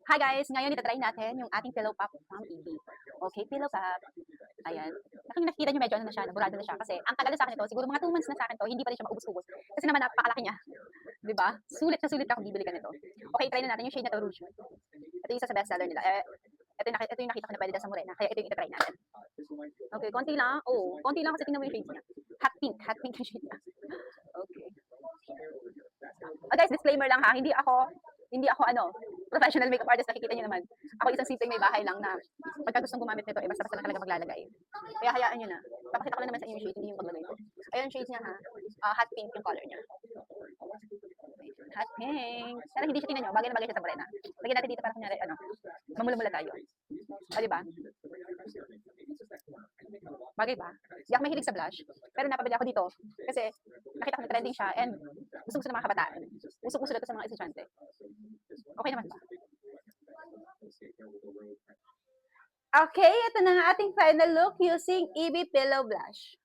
Hi guys! Ngayon ita-try natin yung ating pillow pop from EB. Okay, pillow pop. Ayan. Nakikita nyo medyo ano na siya, burado na siya. Kasi ang tagal na sa akin ito, siguro mga 2 months na sa akin to, hindi pa rin siya maubos-ubos. Kasi naman napakalaki niya. Diba? Sulit na sulit ako bibili ka nito. Okay, try na natin yung shade na to, Rouge. Ito yung isa sa bestseller nila. Ito yung nakita ko na pwede sa Morena. Kaya ito yung ita-try natin. Okay, konti lang. Oh, konti lang kasi tingnan mo yung shades niya. Hot pink. Hot pink yung shade niya. Okay. Oh, guys, disclaimer lang ha. Hindi ako professional makeup artist, nakikita niyo naman. Ako isang simpleng may bahay lang na pagka gustong gumamit nito, basta-basta lang talaga maglalagay. Kaya hayaan niyo na. Papakita ko lang naman sa inyo yung shade, hindi yung paglagay ko. Ayun, shades niya ha. Hot pink yung color niya. Hot pink. Pero hindi siya, tingnan niyo, bagay na bagay siya sa Morena. Lagyan natin dito para kunyari, mamula-mula tayo. O, diba? Bagay ba? Hindi ako mahilig sa blush, pero napabili ako dito kasi nakita ko na trending siya and gusto-gusto ng mga kabataan. Usok-uso na ito sa mga estudyante. Okay naman ba? Okay, ito na ang ating final look using EB Pillow Blush.